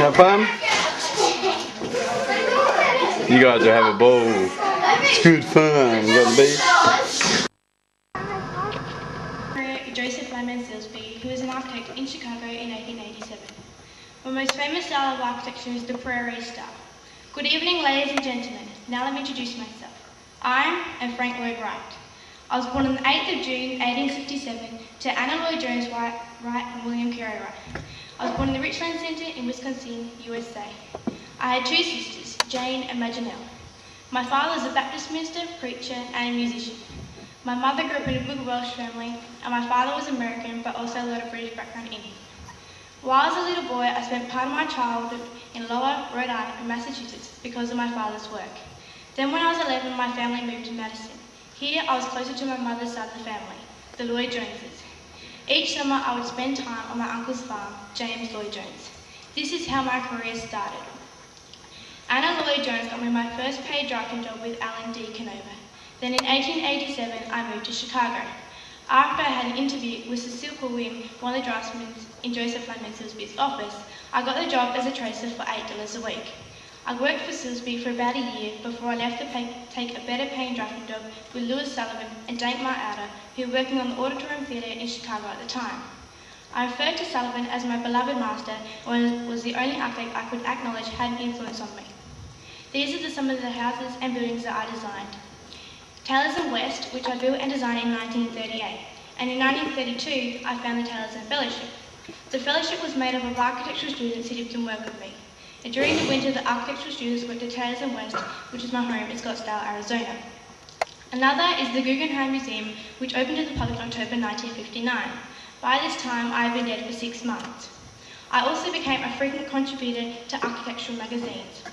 Have fun? You guys will have a ball. It's good fun. You got to be. Joseph Lyman Silsby, who was an architect in Chicago in 1887. My most famous style of architecture is the Prairie style. Good evening, ladies and gentlemen. Now let me introduce myself. I am Frank Lloyd Wright. I was born on the 8th of June 1867 to Anna Lloyd Jones Wright and William Carey Wright. I was born in the Richland Center in Wisconsin, USA. I had two sisters, Jane and Majanelle. My father was a Baptist minister, preacher, and a musician. My mother grew up in a good Welsh family, and my father was American, but also a lot of British background in him. While I was a little boy, I spent part of my childhood in Lower Rhode Island in Massachusetts because of my father's work. Then when I was 11, my family moved to Madison. Here, I was closer to my mother's side of the family, the Lloyd Joneses. Each summer, I would spend time on my uncle's farm, James Lloyd Jones. This is how my career started. Anna Lloyd Jones got me my first paid drafting job with Alan D. Canova. Then in 1887, I moved to Chicago. After I had an interview with Cecile Corwin, one of the draftsmen in Joseph Lyman Silsby's office, I got the job as a tracer for $8 a week. I worked for Silsby for about a year before I left to take a better paying drafting job with Louis Sullivan and Dankmar Outer, who were working on the Auditorium Theatre in Chicago at the time. I referred to Sullivan as my beloved master and was the only architect I could acknowledge had an influence on me. These are some of the houses and buildings that I designed. Taylors and West, which I built and designed in 1938, and in 1932 I found the Taylors and Fellowship. The fellowship was made up of architectural students who lived and worked with me. And during the winter, the architectural students worked at Taylors and West, which is my home in Scottsdale, Arizona. Another is the Guggenheim Museum, which opened to the public in October 1959. By this time, I had been dead for 6 months. I also became a frequent contributor to architectural magazines.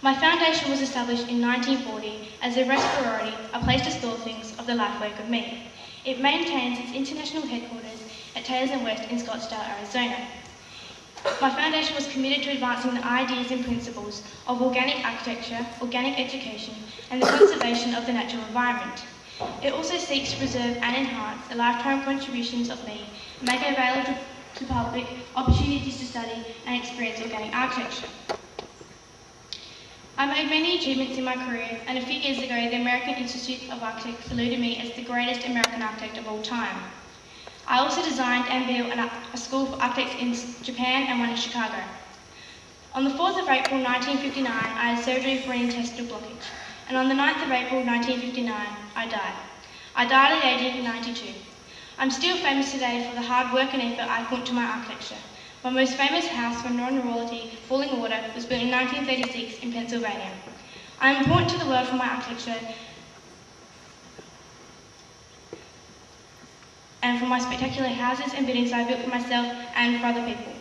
My foundation was established in 1940 as a respiratory, a place to store things of the life work of me. It maintains its international headquarters at Taylors and West in Scottsdale, Arizona. My foundation was committed to advancing the ideas and principles of organic architecture, organic education, and the conservation of the natural environment. It also seeks to preserve and enhance the lifetime contributions of me and make available to the public opportunities to study and experience organic architecture. I made many achievements in my career, and a few years ago, the American Institute of Architects saluted me as the greatest American architect of all time. I also designed and built a school for architects in Japan and one in Chicago. On the 4th of April 1959, I had surgery for an intestinal blockage, and on the 9th of April 1959, I died. I died at the age of 92. I'm still famous today for the hard work and effort I put into my architecture. My most famous house for non-royalty, Falling Water, was built in 1936 in Pennsylvania. I am important to the world for my architecture and for my spectacular houses and buildings I built for myself and for other people.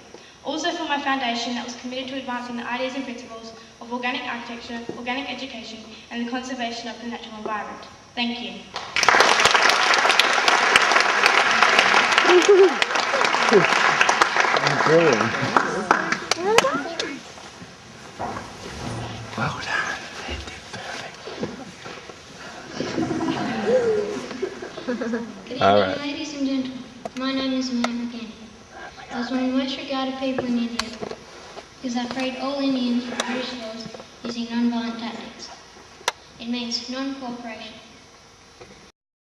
Also for my foundation that was committed to advancing the ideas and principles of organic architecture, organic education, and the conservation of the natural environment. Thank you. Brilliant. Well done. They did perfect. Good evening, ladies and gentlemen. My name is Matt McCann. I was one of the most regarded people in India because I freed all Indians from British laws using non-violent tactics. It means non-cooperation.